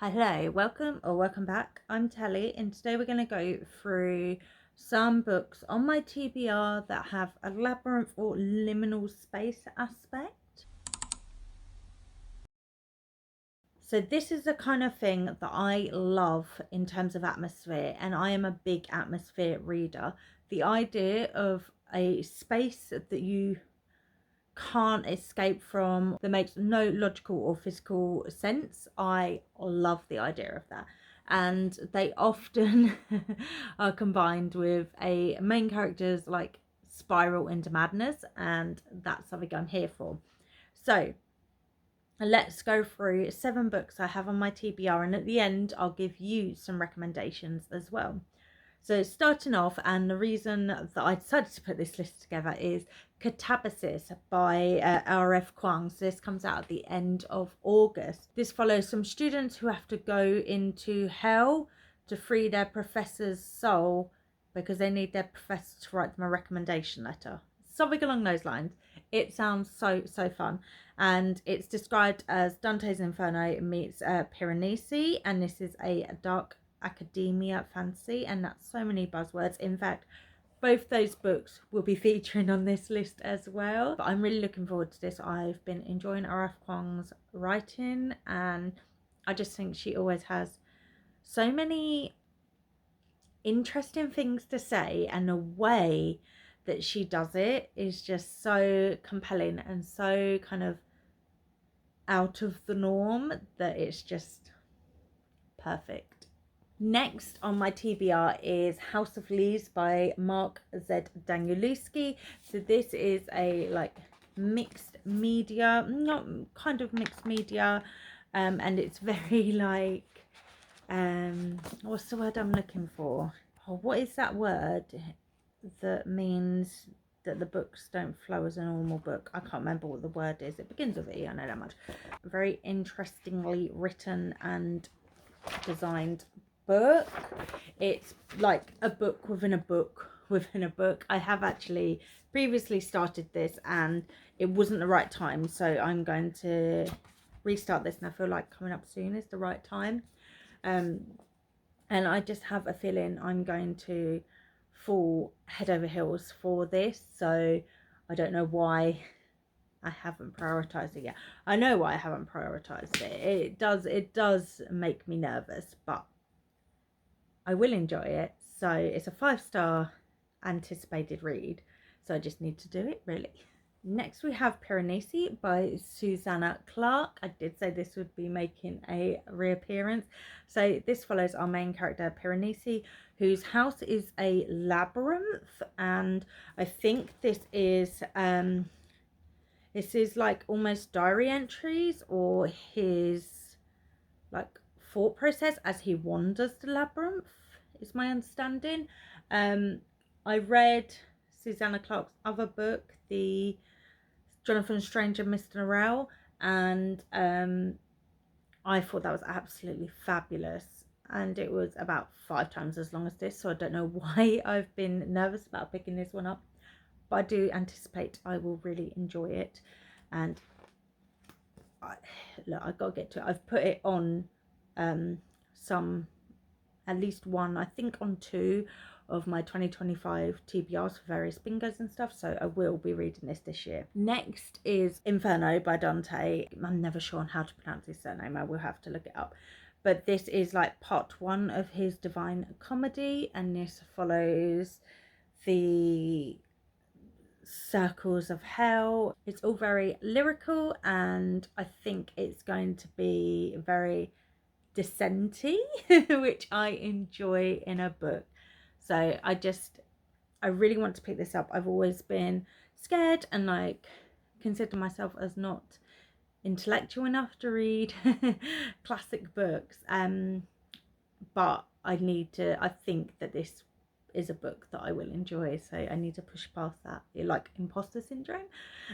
Hello, welcome back. I'm Telly, and today we're going to go through some books on my TBR that have a labyrinth or liminal space aspect. So this is the kind of thing that I love in terms of atmosphere, and I am a big atmosphere reader. The idea of a space that you can't escape from, that makes no logical or physical sense. I love the idea of that, and they often are combined with a main character's like spiral into madness, and that's something I'm here for. So let's go through 7 books I have on my TBR, and at the end I'll give you some recommendations as well. So starting off, and the reason that I decided to put this list together is Katabasis by R.F.Kuang. So this comes out at the end of August. This follows some students who have to go into hell to free their professor's soul because they need their professor to write them a recommendation letter. Something along those lines. It sounds so fun, and it's described as Dante's Inferno meets Piranesi, and this is a dark academia fantasy, and that's so many buzzwords. In fact, both those books will be featuring on this list as well, but I'm really looking forward to this. I've been enjoying R.F.Kuang's writing, and I just think she always has so many interesting things to say, and the way that she does it is just so compelling and so kind of out of the norm that it's just perfect. Next on my TBR is House of Leaves by Mark Z. Danielewski. So this is a like mixed media, not kind of mixed media, and it's very like, what's the word I'm looking for? Oh, what is that word that means that the books don't flow as a normal book? I can't remember what the word is. It begins with E, I know that much. Very interestingly written and designed book. It's like a book within a book within a book. I have actually previously started this and it wasn't the right time, so I'm going to restart this, and I feel like coming up soon is the right time. And I just have a feeling I'm going to fall head over heels for this, so I don't know why I haven't prioritized it yet. I know why I haven't prioritized it. It does make me nervous, but I will enjoy it. So it's a 5-star anticipated read, so I just need to do it, really. Next we have Piranesi by Susanna Clarke. I did say this would be making a reappearance. So this follows our main character Piranesi, whose house is a labyrinth, and I think this is like almost diary entries or his like thought process as he wanders the labyrinth, is my understanding. I read Susanna Clarke's other book, the Jonathan Strange and Mr. Norrell, and I thought that was absolutely fabulous, and it was about 5 times as long as this, so I don't know why I've been nervous about picking this one up, but I do anticipate I will really enjoy it. And look, I've got to get to it. I've put it on at least one, I think on 2 of my 2025 TBRs for various bingos and stuff, so I will be reading this year. Next is Inferno by Dante. I'm never sure on how to pronounce his surname, I will have to look it up, but this is like part 1 of his Divine Comedy, and this follows the circles of hell. It's all very lyrical, and I think it's going to be very descenty, which I enjoy in a book. So I really want to pick this up. I've always been scared and like consider myself as not intellectual enough to read classic books, but I think that this is a book that I will enjoy, so I need to push past that like imposter syndrome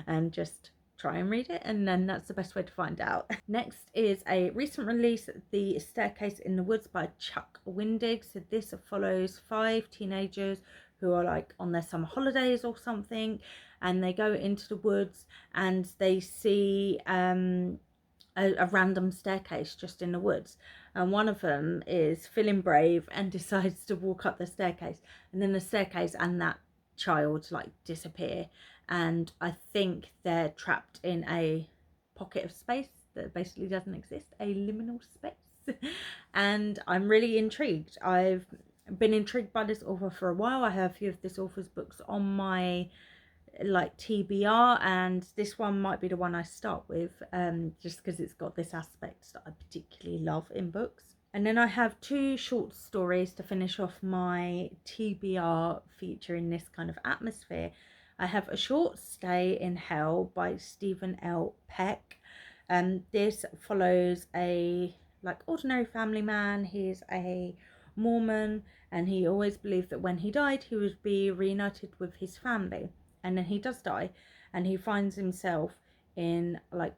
and just try and read it, and then that's the best way to find out. Next is a recent release, The Staircase in the Woods by Chuck Wendig. So this follows 5 teenagers who are like on their summer holidays or something, and they go into the woods and they see a random staircase just in the woods, and one of them is feeling brave and decides to walk up the staircase, and then the staircase and that child like disappear, and I think they're trapped in a pocket of space that basically doesn't exist, a liminal space. And I'm really intrigued. I've been intrigued by this author for a while. I have a few of this author's books on my like TBR, and this one might be the one I start with, just because it's got this aspect that I particularly love in books. And then I have 2 short stories to finish off my TBR featuring this kind of atmosphere. I have A Short Stay in Hell by Stephen L. Peck. This follows a like ordinary family man. He's a Mormon, and he always believed that when he died he would be reunited with his family, and then he does die, and he finds himself in like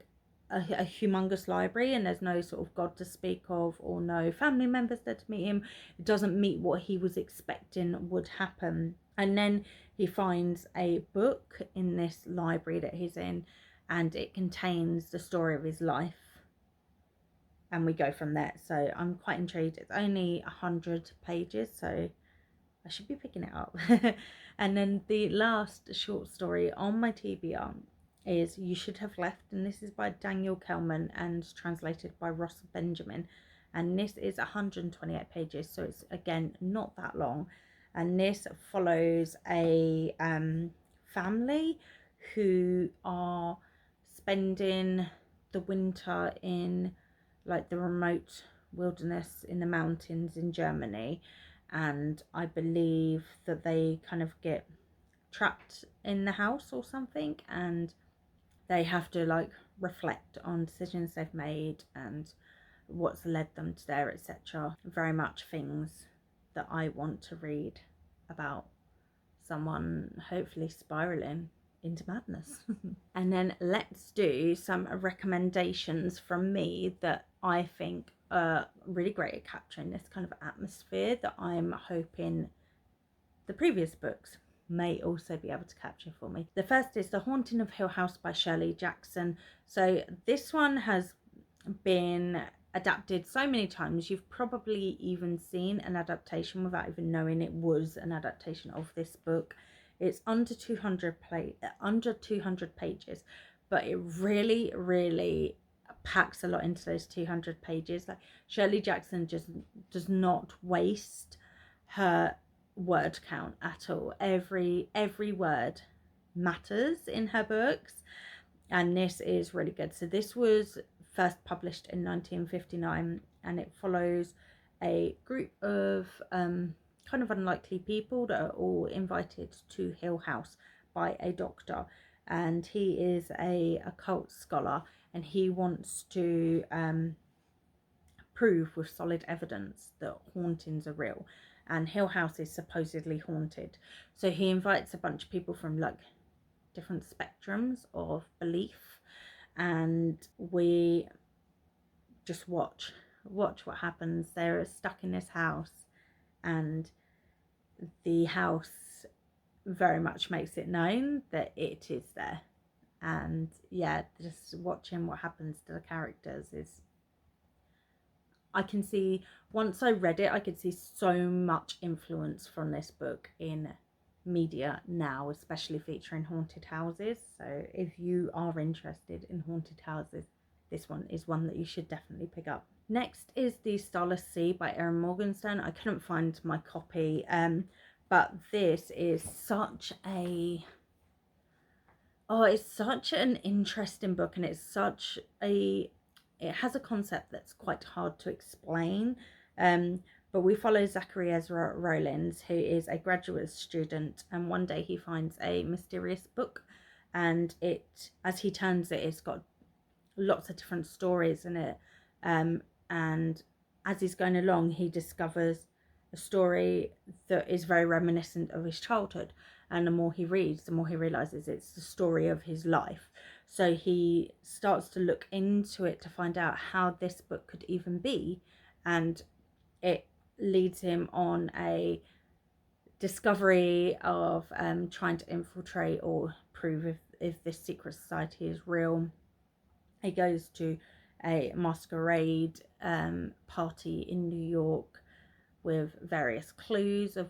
a humongous library, and there's no sort of God to speak of or no family members there to meet him. It doesn't meet what he was expecting would happen, and then he finds a book in this library that he's in, and it contains the story of his life, and we go from there. So I'm quite intrigued. It's only 100 pages, so I should be picking it up. And then the last short story on my TBR is You Should Have Left, and this is by Daniel Kelman and translated by Ross Benjamin, and this is 128 pages, so it's again not that long, and this follows a family who are spending the winter in like the remote wilderness in the mountains in Germany, and I believe that they kind of get trapped in the house or something, and they have to like reflect on decisions they've made and what's led them to there, etc. Very much things that I want to read about someone hopefully spiraling into madness. And then let's do some recommendations from me that I think are really great at capturing this kind of atmosphere that I'm hoping the previous books may also be able to capture for me. The first is The Haunting of Hill House by Shirley Jackson. So this one has been adapted so many times, you've probably even seen an adaptation without even knowing it was an adaptation of this book. It's under 200 pages, but it really packs a lot into those 200 pages. Like Shirley Jackson just does not waste her word count at all. Every word matters in her books, and this is really good. So this was first published in 1959, and it follows a group of kind of unlikely people that are all invited to Hill House by a doctor, and he is a occult scholar, and he wants to prove with solid evidence that hauntings are real, and Hill House is supposedly haunted. So he invites a bunch of people from like different spectrums of belief, and we just watch what happens. They're stuck in this house, and the house very much makes it known that it is there. And yeah, just watching what happens to the characters is, I can see, once I read it, I could see so much influence from this book in media now, especially featuring haunted houses. So if you are interested in haunted houses, this one is one that you should definitely pick up. Next is The Starless Sea by Erin Morgenstern. I couldn't find my copy, but this is such a it's such an interesting book, and it's such a, it has a concept that's quite hard to explain, but we follow Zachary Ezra Rollins, who is a graduate student, and one day he finds a mysterious book, and it, as he turns it, it's got lots of different stories in it, and as he's going along he discovers a story that is very reminiscent of his childhood, and the more he reads, the more he realizes it's the story of his life. So he starts to look into it to find out how this book could even be, and it leads him on a discovery of trying to infiltrate or prove if this secret society is real. He goes to a masquerade party in New York with various clues of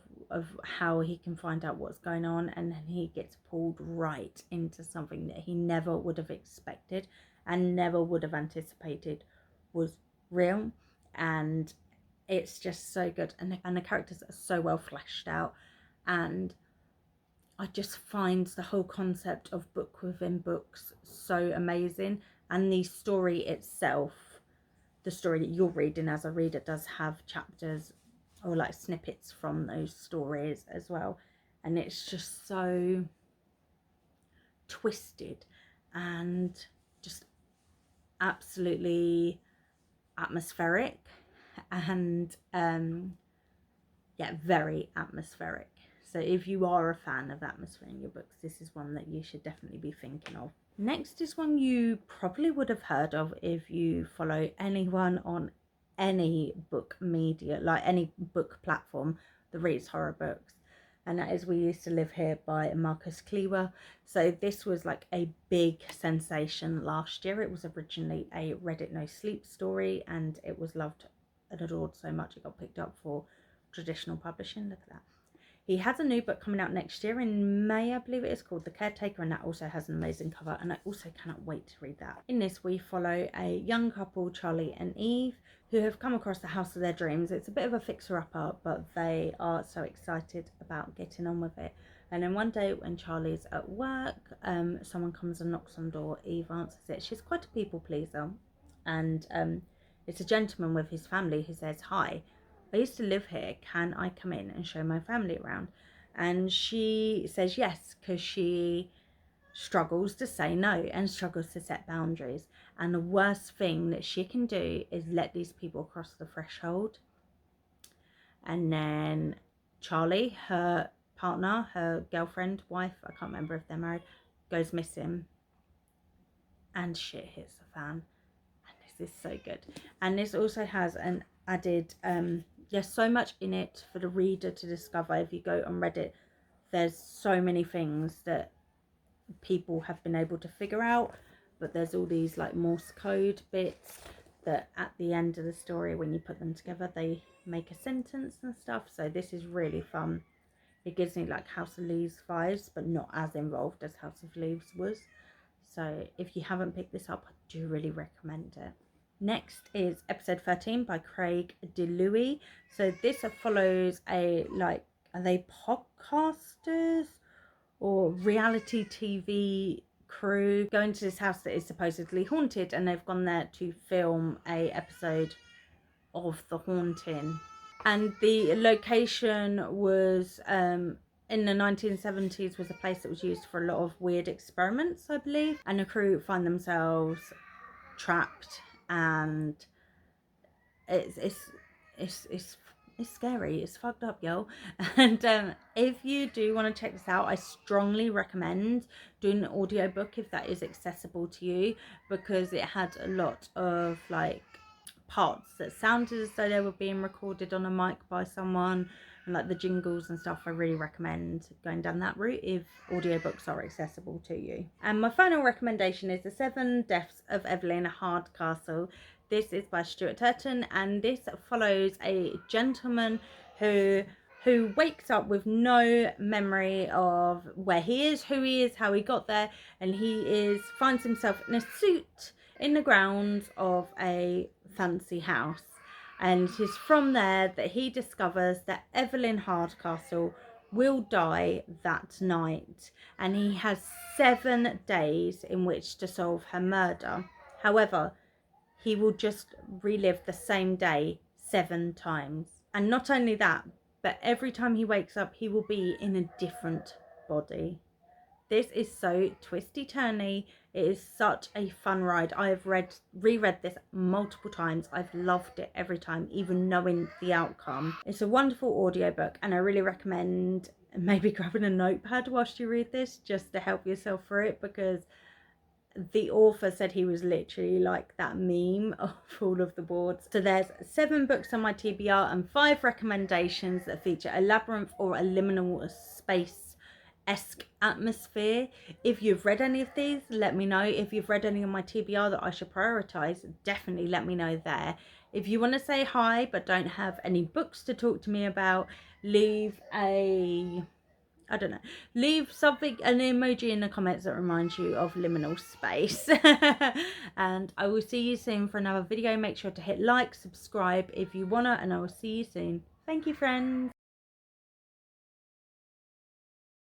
how he can find out what's going on, and then he gets pulled right into something that he never would have expected and never would have anticipated was real. And it's just so good, and the characters are so well fleshed out, and I just find the whole concept of book within books so amazing. And the story itself, the story that you're reading as a reader, does have chapters or like snippets from those stories as well, and it's just so twisted and just absolutely atmospheric, and yeah, very atmospheric. So if you are a fan of atmosphere in your books, this is one that you should definitely be thinking of. Next is one you probably would have heard of if you follow anyone on any book media, like any book platform that reads horror books, and that is We Used to Live Here by Marcus Kleber. So this was like a big sensation last year. It was originally a Reddit no sleep story, and it was loved and adored so much it got picked up for traditional publishing. Look at that. He has a new book coming out next year in May, I believe it is, called The Caretaker, and that also has an amazing cover, and I also cannot wait to read that. In this, we follow a young couple, Charlie and Eve, who have come across the house of their dreams. It's a bit of a fixer-upper, but they are so excited about getting on with it. And then one day when Charlie's at work, someone comes and knocks on the door. Eve answers it. She's quite a people pleaser, and it's a gentleman with his family who says, "Hi, I used to live here. Can I come in and show my family around?" And she says yes, because she struggles to say no and struggles to set boundaries. And the worst thing that she can do is let these people cross the threshold. And then Charlie, her partner, her girlfriend, wife, I can't remember if they're married, goes missing. And shit hits the fan. And this is so good. And this also has an added there's so much in it for the reader to discover. If you go on Reddit, there's so many things that people have been able to figure out, but there's all these like Morse code bits that at the end of the story, when you put them together, they make a sentence and stuff. So this is really fun. It gives me like House of Leaves vibes, but not as involved as House of Leaves was. So if you haven't picked this up, I do really recommend it. Next is episode 13 by Craig DeLuey. So this follows a, like, are they podcasters or reality TV crew going to this house that is supposedly haunted, and they've gone there to film a episode of The Haunting. And the location was in the 1970s, was a place that was used for a lot of weird experiments, I believe. And the crew find themselves trapped, and it's scary. It's fucked up, yo. And if you do want to check this out, I strongly recommend doing an audiobook if that is accessible to you, because it had a lot of like parts that sounded as though they were being recorded on a mic by someone, and like the jingles and stuff. I really recommend going down that route if audiobooks are accessible to you. And my final recommendation is The 7 Deaths of Evelyn Hardcastle. This is by Stuart Turton, and this follows a gentleman who wakes up with no memory of where he is, who he is, how he got there, and he finds himself in a suit in the grounds of a fancy house. And it is from there that he discovers that Evelyn Hardcastle will die that night, and he has 7 days in which to solve her murder. However, he will just relive the same day 7 times. And not only that, but every time he wakes up, he will be in a different body. This is so twisty-turny. It is such a fun ride. I have reread this multiple times. I've loved it every time, even knowing the outcome. It's a wonderful audiobook, and I really recommend maybe grabbing a notepad whilst you read this, just to help yourself through it, because the author said he was literally like that meme of all of the boards. So there's 7 books on my TBR and 5 recommendations that feature a labyrinth or a liminal space esque atmosphere. If you've read any of these, let me know. If you've read any of my TBR that I should prioritize, definitely let me know there. If you want to say hi but don't have any books to talk to me about, leave a, I don't know, leave something, an emoji in the comments that reminds you of liminal space. And I will see you soon for another video. Make sure to hit like, subscribe if you wanna, and I will see you soon. Thank you, friends.